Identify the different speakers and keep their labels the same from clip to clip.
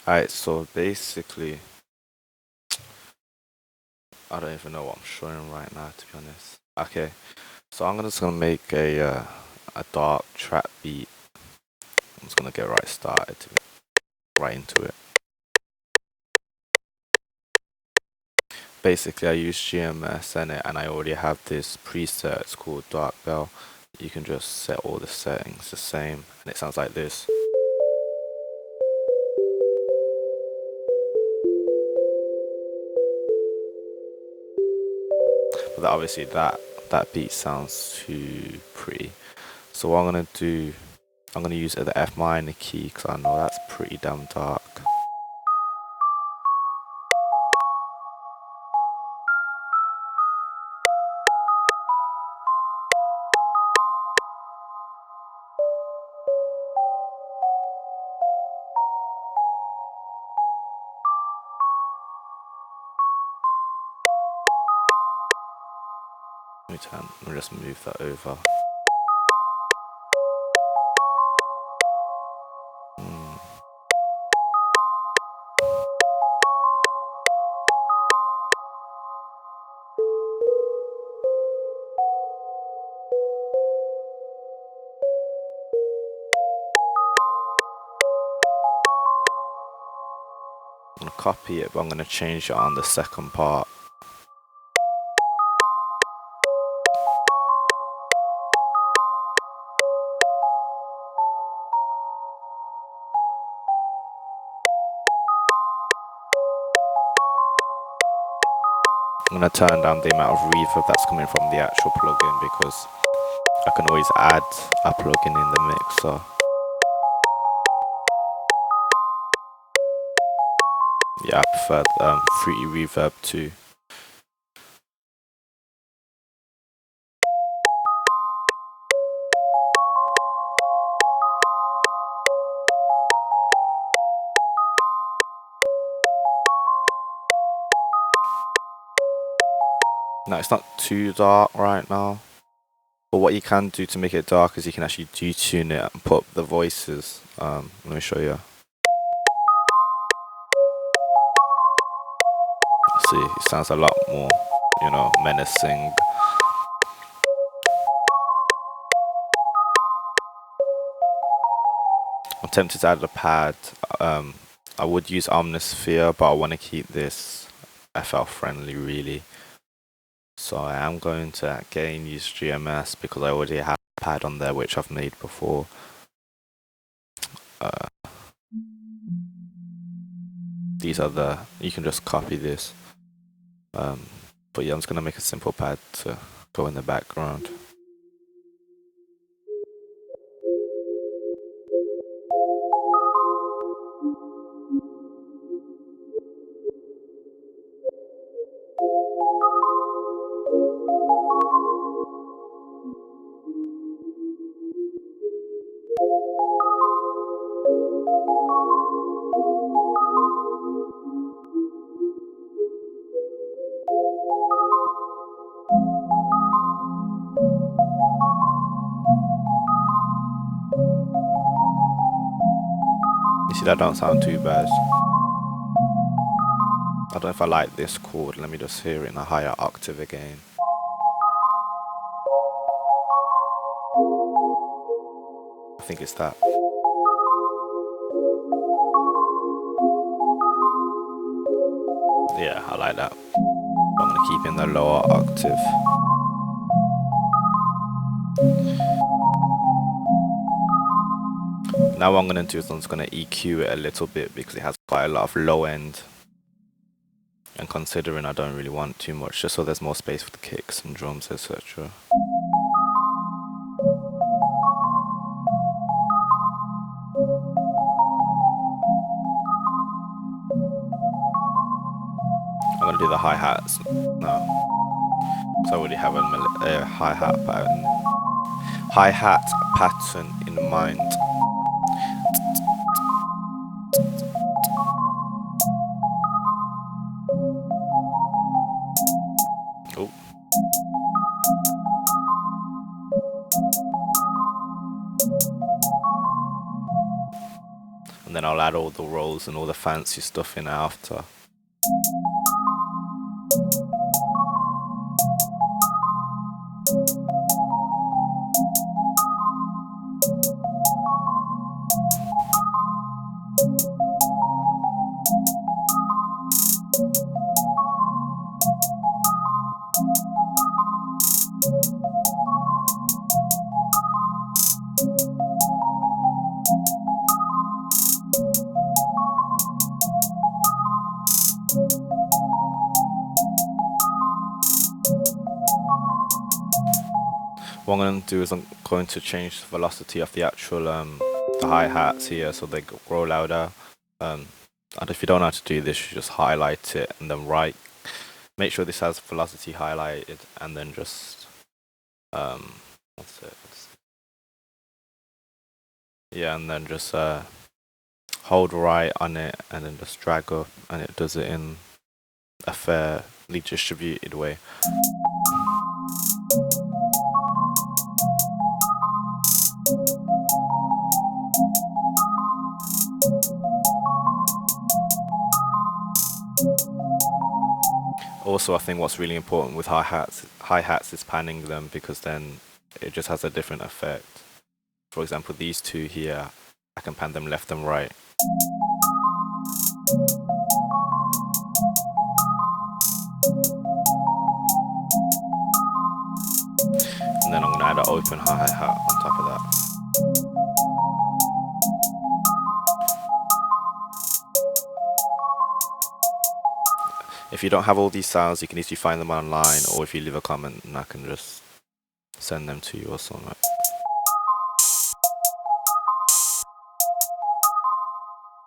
Speaker 1: Alright, so basically, I don't even know what I'm showing right now, to be honest. Okay, so I'm just gonna make a dark trap beat. I'm just gonna get right started, right into it. Basically, I use GMS in it, and I already have this preset. It's called Dark Bell. You can just set all the settings the same, and it sounds like this. But obviously, that beat sounds too pretty. So what I'm gonna do, I'm gonna use the F minor key because I know that's pretty damn dark. Let me just move that over. I'm gonna copy it, but I'm gonna change it on the second part. I'm gonna turn down the amount of reverb that's coming from the actual plugin because I can always add a plugin in the mixer. Yeah, I prefer Fruity Reverb too. Now it's not too dark right now, but what you can do to make it dark is you can actually detune it and put the voices. Let me show you. See, it sounds a lot more, menacing. I'm tempted to add a pad. I would use Omnisphere, but I want to keep this FL friendly, really. So I am going to again use GMS because I already have a pad on there which I've made before. These are you can just copy this. But yeah, I'm just going to make a simple pad to go in the background. You see, that don't sound too bad. I don't know if I like this chord. Let me just hear it in a higher octave again. I think it's that. Yeah, I like that. I'm gonna keep in the lower octave. Now what I'm gonna do is I'm just gonna EQ it a little bit because it has quite a lot of low end. And considering I don't really want too much, just so there's more space for the kicks and drums, etc. I'm gonna do the hi-hats now. So I already have a hi-hat pattern in mind. Oh. And then I'll add all the rolls and all the fancy stuff in after. What I'm going to do is I'm going to change the velocity of the actual the hi-hats here so they grow louder. And if you don't know how to do this, you just highlight it and then make sure this has velocity highlighted, and then just what's it? Yeah, and then just hold right on it and then just drag up, and it does it in a fairly distributed way. Also, I think what's really important with hi-hats is panning them, because then it just has a different effect. For example, these two here, I can pan them left and right. And then I'm going to add an open hi-hat on top of that. If you don't have all these sounds, you can easily find them online, or if you leave a comment, and I can just send them to you or something.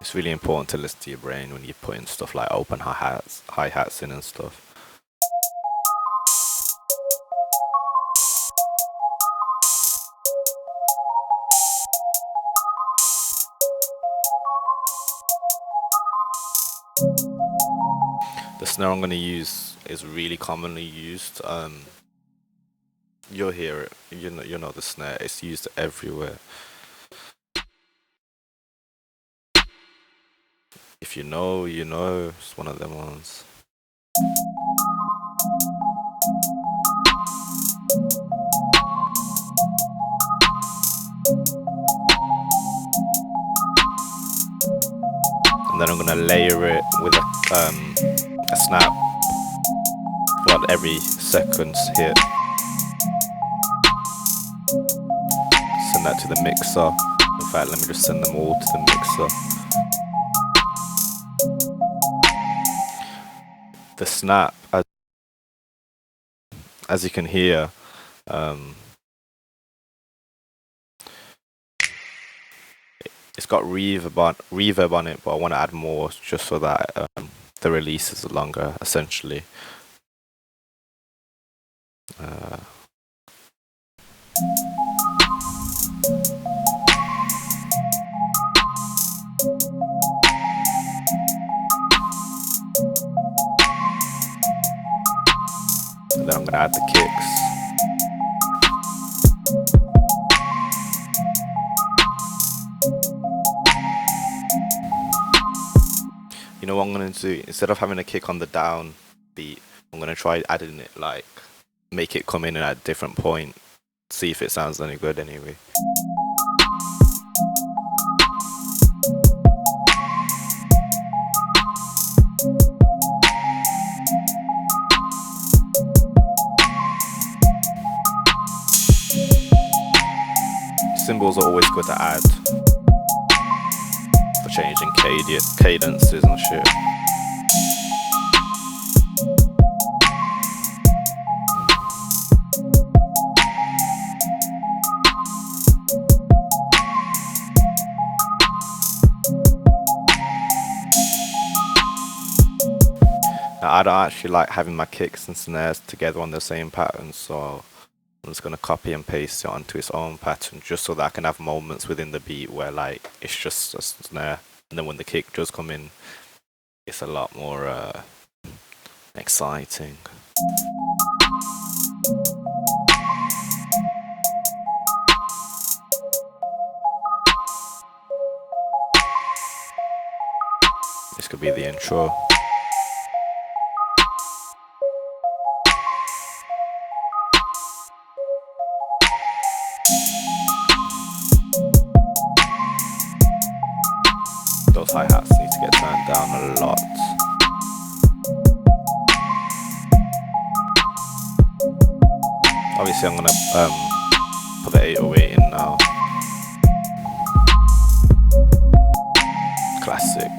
Speaker 1: It's really important to listen to your brain when you're putting stuff like open hi-hats in and stuff. The snare I'm going to use is really commonly used. You'll hear it. You know the snare. It's used everywhere. If you know, you know. It's one of them ones. And then I'm going to layer it with a snap. Well, every second's hit. Send that to the mixer. In fact, let me just send them all to the mixer. The snap, as you can hear, it's got reverb on it, but I want to add more just so that the release is longer, essentially. And then I'm going to add the kicks. You know what I'm going to do? Instead of having a kick on the down beat, I'm going to try adding it, like, make it come in at a different point. See if it sounds any good anyway. Cymbals are always good to add for changing cadences and shit. Now, I don't actually like having my kicks and snares together on the same pattern, so I'm just going to copy and paste it onto its own pattern, just so that I can have moments within the beat where, like, it's just a snare, and then when the kick does come in, it's a lot more exciting. This could be the intro. Those hi-hats need to get turned down a lot. Obviously I'm gonna put the 808 in now. Classic.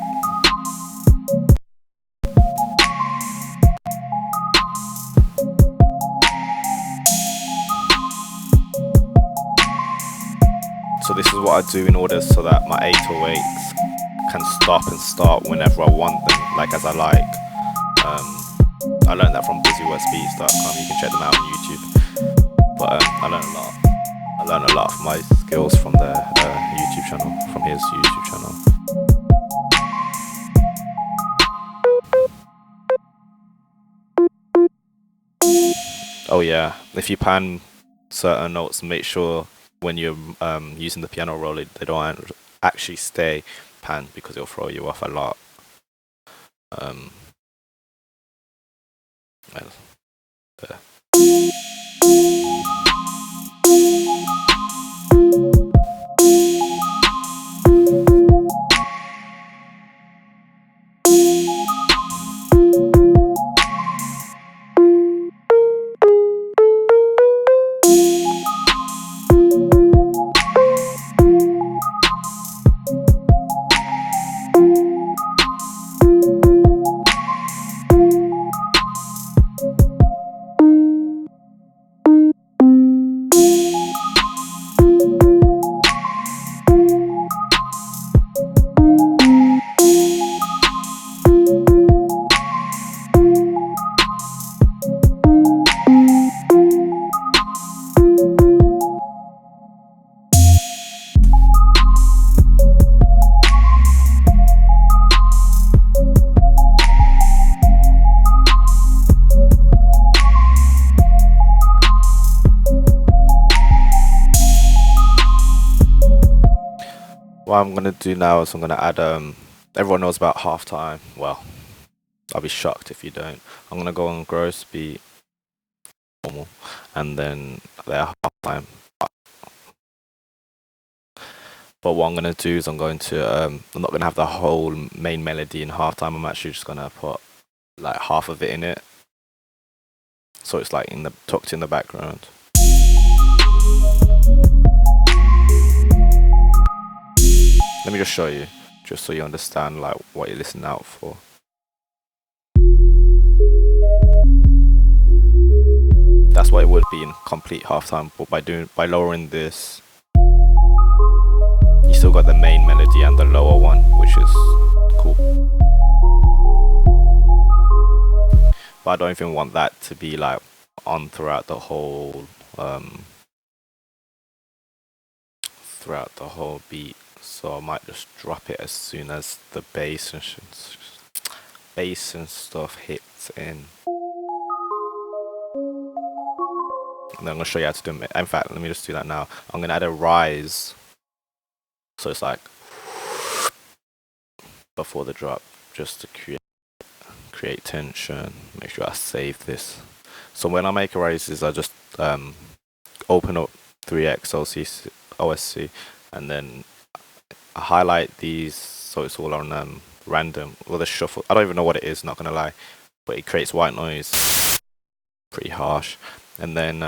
Speaker 1: So this is what I do in order so that my 808s can stop and start whenever I want them, like as I like. I learned that from busywestbeats.com. You can check them out on YouTube. But I learned a lot of my skills from their YouTube channel, from his YouTube channel. Oh yeah, if you pan certain notes, make sure when you're using the piano roll, they don't actually stay panned because it'll throw you off a lot. What I'm gonna do now is I'm gonna add everyone knows about halftime. Well, I'll be shocked if you don't. I'm gonna go on gross beat normal and then their halftime. But what I'm gonna do is I'm not gonna have the whole main melody in halftime. I'm actually just gonna put like half of it in it. So it's like tucked in the background. Let me just show you, just so you understand like what you're listening out for. That's what it would be in complete halftime, but by lowering this, you still got the main melody and the lower one, which is cool. But I don't even want that to be like on throughout the whole beat. So I might just drop it as soon as the bass and stuff hits in. And then I'm gonna show you how to do it. In fact, let me just do that now. I'm gonna add a rise, so it's like before the drop, just to create tension. Make sure I save this. So when I make a rises, I just open up 3x OSC, and then I highlight these so it's all on random. Well, the shuffle. I don't even know what it is. Not gonna lie, but it creates white noise. Pretty harsh. And then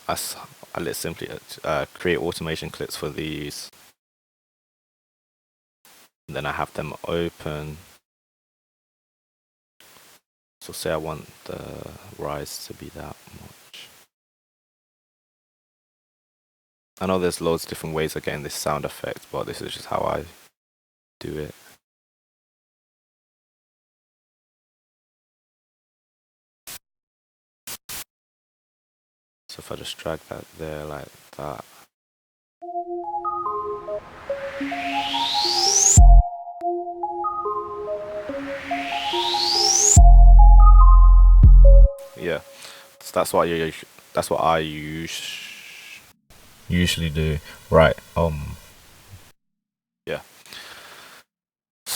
Speaker 1: I simply create automation clips for these. And then I have them open. So say I want the rise to be that much. I know there's loads of different ways of getting this sound effect, but this is just how I do it. So if I just drag that there like that. Yeah, so that's what I usually do. Right. Yeah.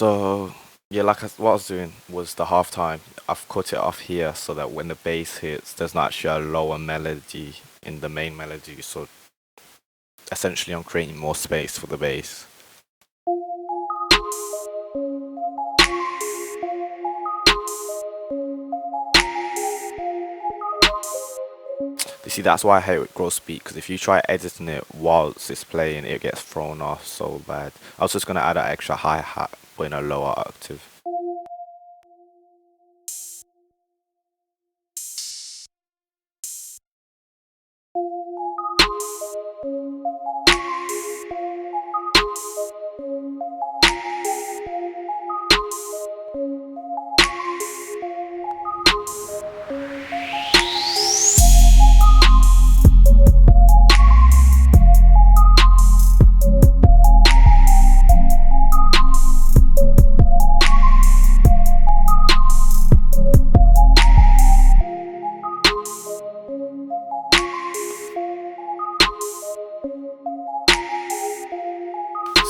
Speaker 1: So yeah, what I was doing was the halftime. I've cut it off here so that when the bass hits, there's not actually a lower melody in the main melody. So essentially, I'm creating more space for the bass. You see, that's why I hate with gross beat, because if you try editing it whilst it's playing, it gets thrown off so bad. I was just gonna add an extra hi-hat, but in a lower octave.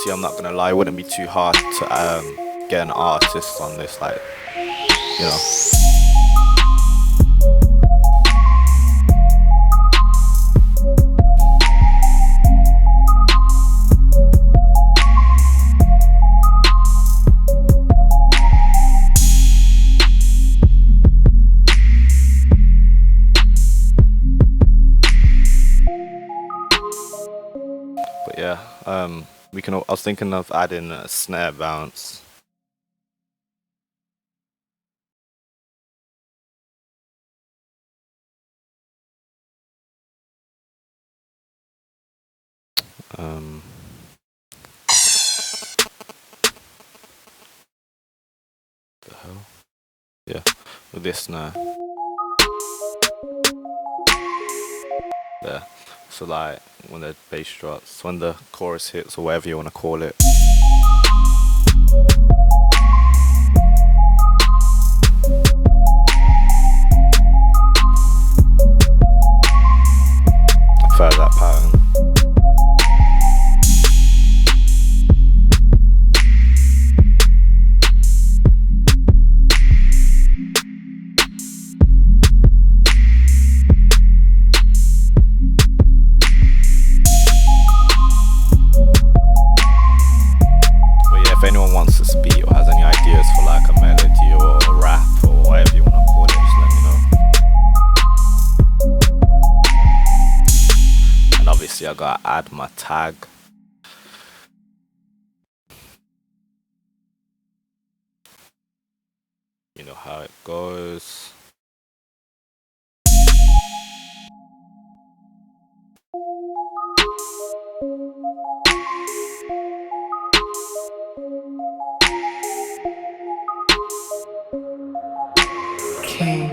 Speaker 1: See, I'm not gonna lie, it wouldn't be too hard to get an artist on this, like, you know. But yeah, we can. I was thinking of adding a snare bounce. Um, the hell? Yeah, with this snare. There. So like when the bass drops, when the chorus hits, or whatever you want to call it. Further that pattern. If anyone wants this beat or has any ideas for like a melody or a rap or whatever you want to call it, just let me know. And obviously I gotta add my tag. You know how it goes.
Speaker 2: King.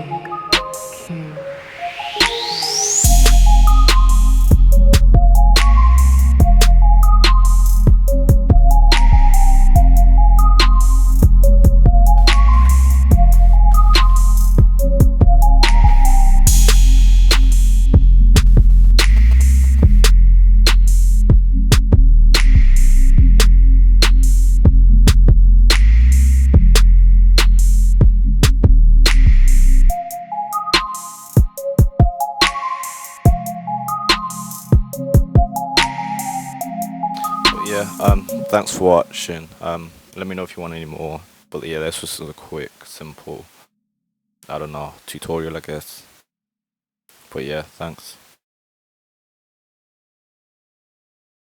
Speaker 1: Yeah, thanks for watching. Let me know if you want any more. But yeah, this was just a quick, simple, I don't know, tutorial, I guess. But yeah, thanks.